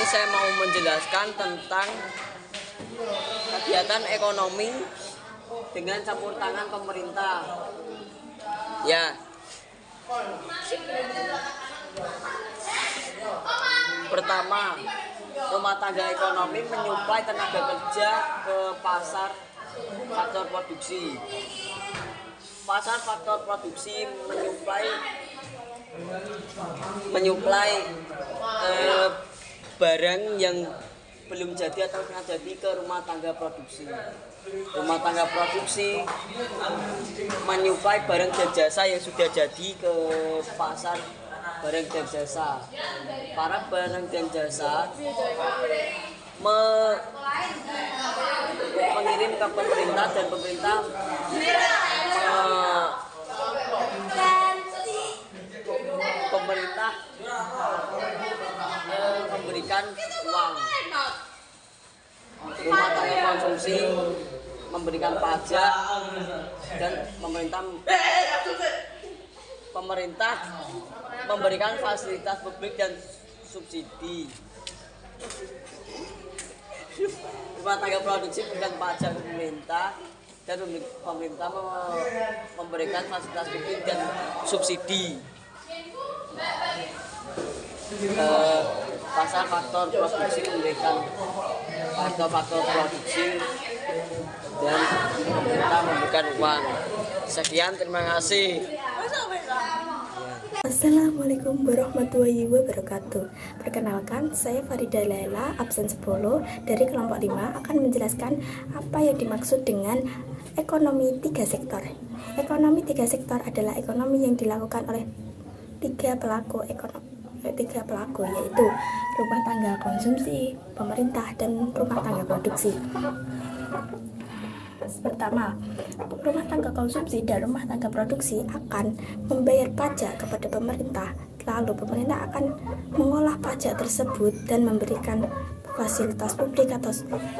saya mau menjelaskan tentang kegiatan ekonomi dengan campur tangan pemerintah. Ya. Pertama, rumah tangga ekonomi menyuplai tenaga kerja ke pasar faktor produksi. Pasar faktor produksi menyuplai barang yang belum jadi atau tengah jadi ke rumah tangga produksi. Rumah tangga produksi menyuplai barang dan jasa yang sudah jadi ke pasar barang dan jasa. Para barang dan jasa mengirim ke pemerintah dan pemerintah memberikan uang. Rumah tangga konsumsi memberikan pajak dan pemerintah memberikan fasilitas publik dan subsidi. Rumah tangga produksi memberikan pajak ke pemerintah dan pemerintah memberikan fasilitas publik dan subsidi. Pasar faktor produksi memberikan faktor produksi dan pemerintah memberikan uang. Sekian, terima kasih. Assalamualaikum warahmatullahi wabarakatuh. Perkenalkan, saya Farida Laila, absen 10 dari kelompok 5 akan menjelaskan apa yang dimaksud dengan ekonomi 3 sektor. Ekonomi 3 sektor adalah ekonomi yang dilakukan oleh tiga pelaku, yaitu rumah tangga konsumsi, pemerintah, dan rumah tangga produksi. Pertama, rumah tangga konsumsi dan rumah tangga produksi akan membayar pajak kepada pemerintah. Lalu pemerintah akan mengolah pajak tersebut dan memberikan fasilitas publik atau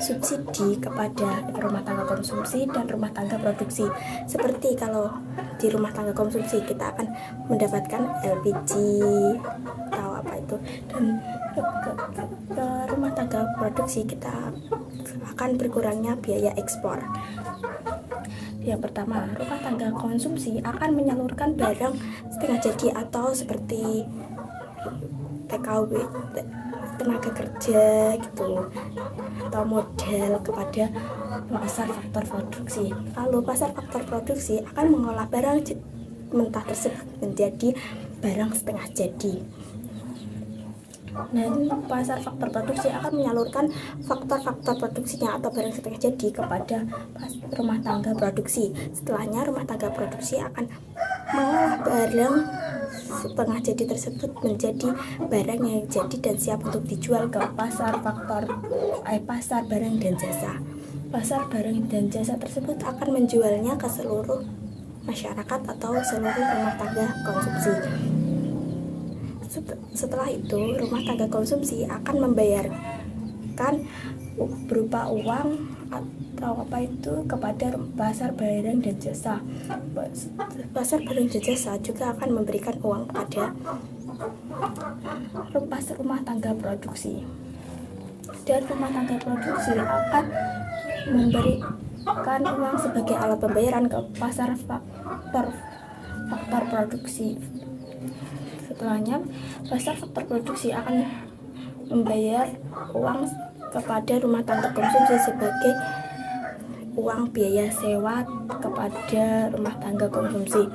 subsidi kepada rumah tangga konsumsi dan rumah tangga produksi. Seperti kalau di rumah tangga konsumsi kita akan mendapatkan LPG atau apa itu, dan ke rumah tangga produksi kita akan berkurangnya biaya ekspor. Yang pertama, rumah tangga konsumsi akan menyalurkan barang setengah jadi atau seperti TKW, tenaga kerja gitu, atau modal kepada pasar faktor produksi. Lalu pasar faktor produksi akan mengolah barang mentah tersebut menjadi barang setengah jadi. Dan pasar faktor produksi akan menyalurkan faktor-faktor produksinya atau barang setengah jadi kepada rumah tangga produksi. Setelahnya rumah tangga produksi akan mengolah barang setengah jadi tersebut menjadi barang yang jadi dan siap untuk dijual ke pasar barang dan jasa. Pasar barang dan jasa tersebut akan menjualnya ke seluruh masyarakat atau seluruh rumah tangga konsumsi. Setelah itu, rumah tangga konsumsi akan membayarkan berupa uang atau apa itu kepada pasar barang dan jasa. Pasar barang dan jasa juga akan memberikan uang kepada rumah tangga produksi. Dan rumah tangga produksi akan memberikan uang sebagai alat pembayaran ke pasar faktor produksi. Setelahnya, pasar faktor produksi akan membayar uang kepada rumah tangga konsumsi sebagai uang biaya sewa kepada rumah tangga konsumsi.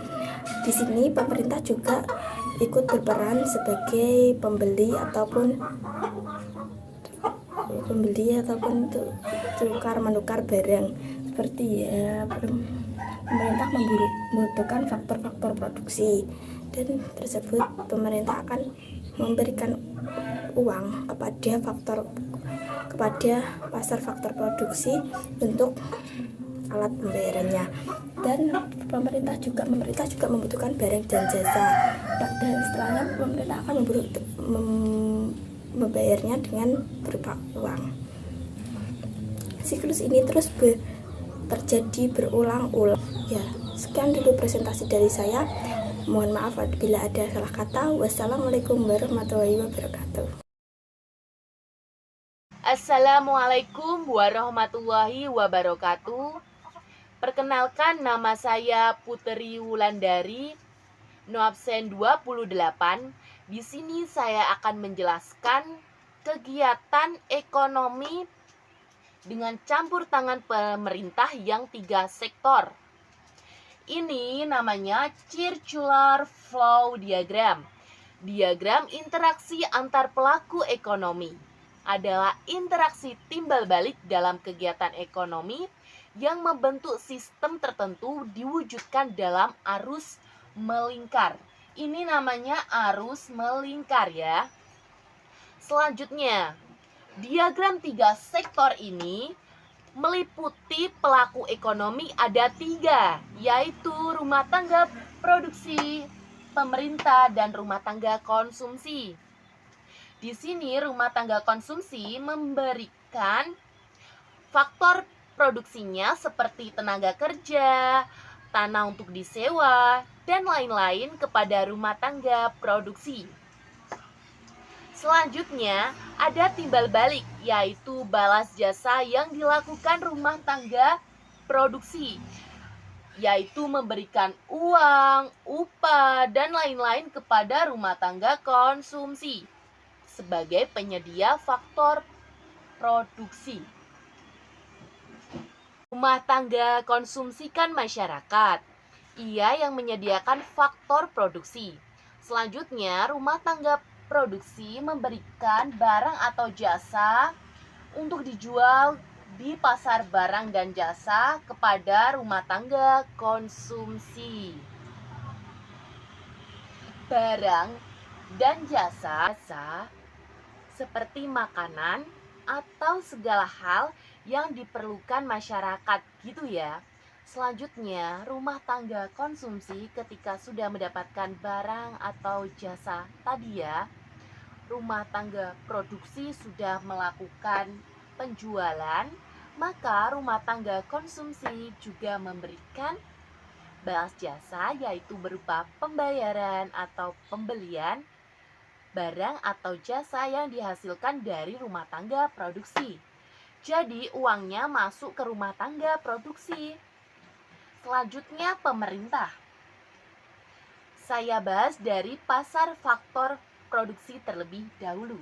Di sini pemerintah juga ikut berperan sebagai pembeli ataupun tukar menukar barang. Seperti pemerintah membutuhkan faktor produksi, dan tersebut pemerintah akan memberikan uang kepada pasar faktor produksi untuk alat pembayarannya. Dan pemerintah juga membutuhkan barang dan jasa, dan setelahnya pemerintah akan membayarnya dengan berupa uang. Siklus ini terus terjadi berulang-ulang. Ya, sekian dulu presentasi dari saya. Mohon maaf apabila ada salah kata. Wassalamualaikum warahmatullahi wabarakatuh. Assalamualaikum warahmatullahi wabarakatuh. Perkenalkan, nama saya Putri Wulandari, no absen 28. Di sini saya akan menjelaskan kegiatan ekonomi dengan campur tangan pemerintah yang 3 sektor. Ini namanya circular flow diagram. Diagram interaksi antar pelaku ekonomi adalah interaksi timbal balik dalam kegiatan ekonomi yang membentuk sistem tertentu diwujudkan dalam arus melingkar. Ini namanya arus melingkar ya. Selanjutnya, diagram 3 sektor ini meliputi pelaku ekonomi ada 3, yaitu rumah tangga produksi, pemerintah, dan rumah tangga konsumsi. Di sini rumah tangga konsumsi memberikan faktor produksinya seperti tenaga kerja, tanah untuk disewa, dan lain-lain kepada rumah tangga produksi. Selanjutnya, ada timbal balik, yaitu balas jasa yang dilakukan rumah tangga produksi, yaitu memberikan uang, upah, dan lain-lain kepada rumah tangga konsumsi sebagai penyedia faktor produksi. Rumah tangga konsumsi kan masyarakat, ia yang menyediakan faktor produksi. Selanjutnya, rumah tangga produksi memberikan barang atau jasa untuk dijual di pasar barang dan jasa kepada rumah tangga konsumsi. Barang dan jasa seperti makanan atau segala hal yang diperlukan masyarakat gitu ya. Selanjutnya, rumah tangga konsumsi ketika sudah mendapatkan barang atau jasa tadi ya, rumah tangga produksi sudah melakukan penjualan, maka rumah tangga konsumsi juga memberikan balas jasa, yaitu berupa pembayaran atau pembelian barang atau jasa yang dihasilkan dari rumah tangga produksi. Jadi uangnya masuk ke rumah tangga produksi. Selanjutnya, pemerintah. Saya bahas dari pasar faktor produksi terlebih dahulu.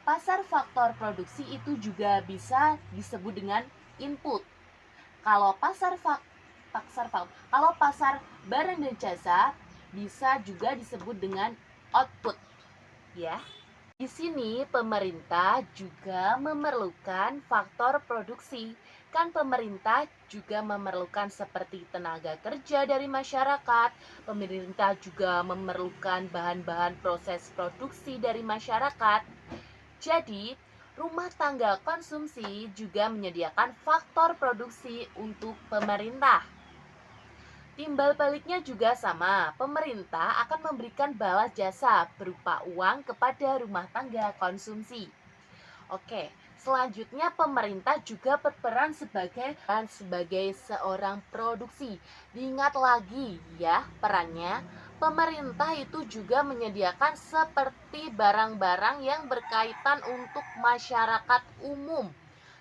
Pasar faktor produksi itu juga bisa disebut dengan input. Kalau pasar barang dan jasa bisa juga disebut dengan output. Ya. Di sini pemerintah juga memerlukan faktor produksi. Kan pemerintah juga memerlukan seperti tenaga kerja dari masyarakat. Pemerintah juga memerlukan bahan-bahan proses produksi dari masyarakat. Jadi, rumah tangga konsumsi juga menyediakan faktor produksi untuk pemerintah. Timbal baliknya juga sama, pemerintah akan memberikan balas jasa berupa uang kepada rumah tangga konsumsi. Oke, selanjutnya pemerintah juga berperan sebagai seorang produksi. Diingat lagi ya perannya, pemerintah itu juga menyediakan seperti barang-barang yang berkaitan untuk masyarakat umum.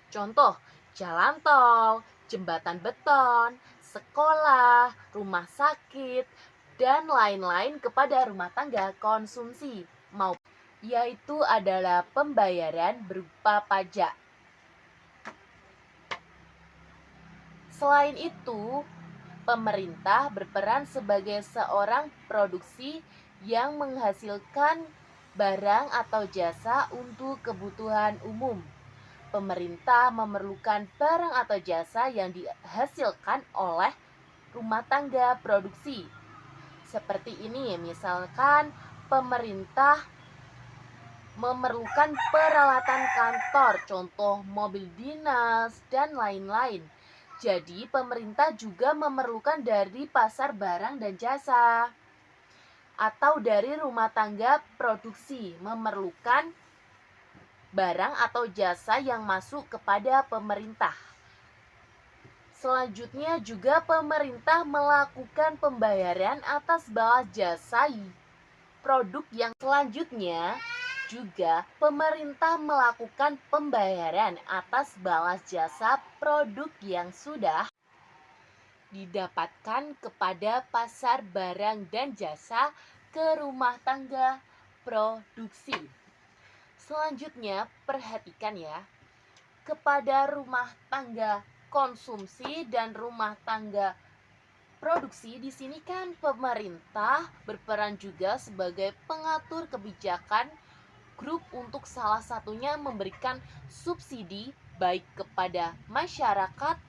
Contoh, jalan tol, jembatan beton, sekolah, rumah sakit, dan lain-lain kepada rumah tangga konsumsi, yaitu adalah pembayaran berupa pajak. Selain itu, pemerintah berperan sebagai seorang produksi yang menghasilkan barang atau jasa untuk kebutuhan umum. Pemerintah memerlukan barang atau jasa yang dihasilkan oleh rumah tangga produksi. Seperti ini, misalkan pemerintah memerlukan peralatan kantor, contoh mobil dinas, dan lain-lain. Jadi, pemerintah juga memerlukan dari pasar barang dan jasa atau dari rumah tangga produksi, memerlukan barang atau jasa yang masuk kepada pemerintah. Selanjutnya juga pemerintah melakukan pembayaran atas balas jasa produk yang selanjutnya Juga pemerintah melakukan pembayaran atas balas jasa produk yang sudah didapatkan kepada pasar barang dan jasa ke rumah tangga produksi. Selanjutnya, perhatikan ya, kepada rumah tangga konsumsi dan rumah tangga produksi. Di sini kan pemerintah berperan juga sebagai pengatur kebijakan grup untuk salah satunya memberikan subsidi baik kepada masyarakat,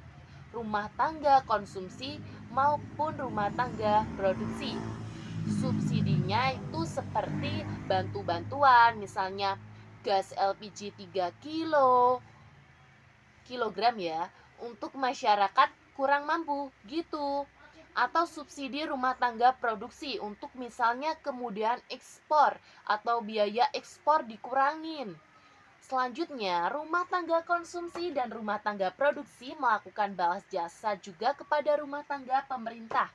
rumah tangga konsumsi maupun rumah tangga produksi. Subsidinya itu seperti bantu-bantuan, misalnya gas LPG 3 kilogram ya, untuk masyarakat kurang mampu gitu. Atau subsidi rumah tangga produksi untuk misalnya kemudahan ekspor atau biaya ekspor dikurangin. Selanjutnya, rumah tangga konsumsi dan rumah tangga produksi melakukan balas jasa juga kepada rumah tangga pemerintah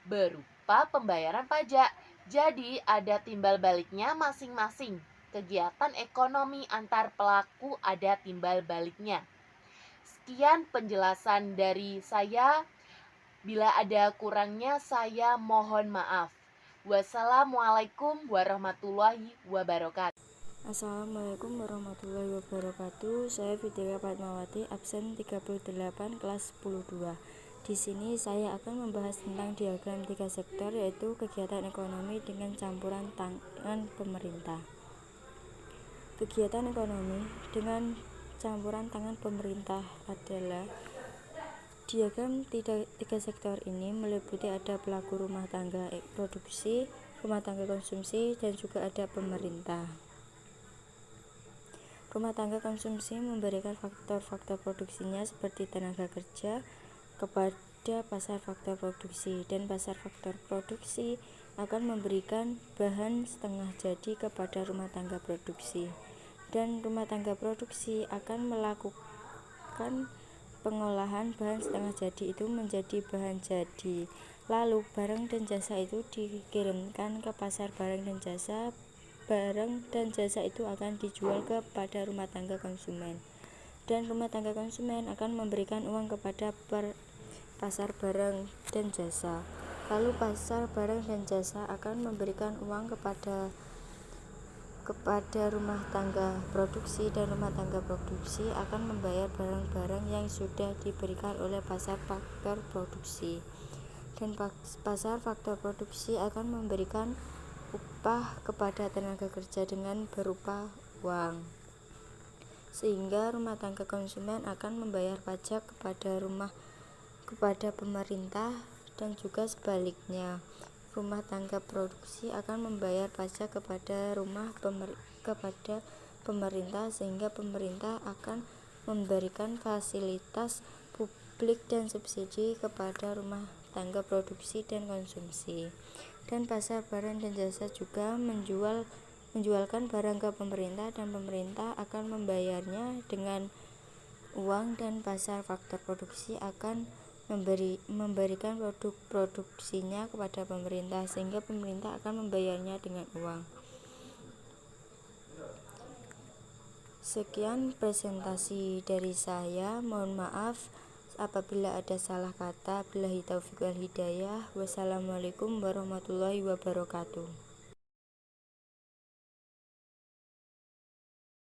berupa pembayaran pajak. Jadi ada timbal baliknya masing-masing. Kegiatan ekonomi antar pelaku ada timbal baliknya. Sekian penjelasan dari saya. Bila ada kurangnya saya mohon maaf. Wassalamualaikum warahmatullahi wabarakatuh. Assalamualaikum warahmatullahi wabarakatuh. Saya Fitria Fatmawati, absen 38 kelas 10-2. Di sini saya akan membahas tentang diagram 3 sektor, yaitu kegiatan ekonomi dengan campuran tangan pemerintah. Kegiatan ekonomi dengan campuran tangan pemerintah adalah diagram 3 sektor ini meliputi ada pelaku rumah tangga produksi, rumah tangga konsumsi, dan juga ada pemerintah. Rumah tangga konsumsi memberikan faktor-faktor produksinya seperti tenaga kerja kepada pasar faktor produksi, dan pasar faktor produksi akan memberikan bahan setengah jadi kepada rumah tangga produksi, dan rumah tangga produksi akan melakukan pengolahan bahan setengah jadi itu menjadi bahan jadi. Lalu barang dan jasa itu dikirimkan ke pasar barang dan jasa. Barang dan jasa itu akan dijual kepada rumah tangga konsumen, dan rumah tangga konsumen akan memberikan uang kepada pasar barang dan jasa. Lalu pasar barang dan jasa akan memberikan uang kepada rumah tangga produksi, dan rumah tangga produksi akan membayar barang-barang yang sudah diberikan oleh pasar faktor produksi, dan pasar faktor produksi akan memberikan upah kepada tenaga kerja dengan berupa uang, sehingga rumah tangga konsumen akan membayar pajak kepada pemerintah, dan juga sebaliknya rumah tangga produksi akan membayar pajak kepada pemerintah, sehingga pemerintah akan memberikan fasilitas publik dan subsidi kepada rumah tangga produksi dan konsumsi. Dan pasar barang dan jasa juga menjualkan barang ke pemerintah, dan pemerintah akan membayarnya dengan uang, dan pasar faktor produksi akan memberikan produk produksinya kepada pemerintah, sehingga pemerintah akan membayarnya dengan uang. Sekian presentasi dari saya. Mohon maaf apabila ada salah kata. Billahi taufiq wal hidayah. Wassalamualaikum warahmatullahi wabarakatuh.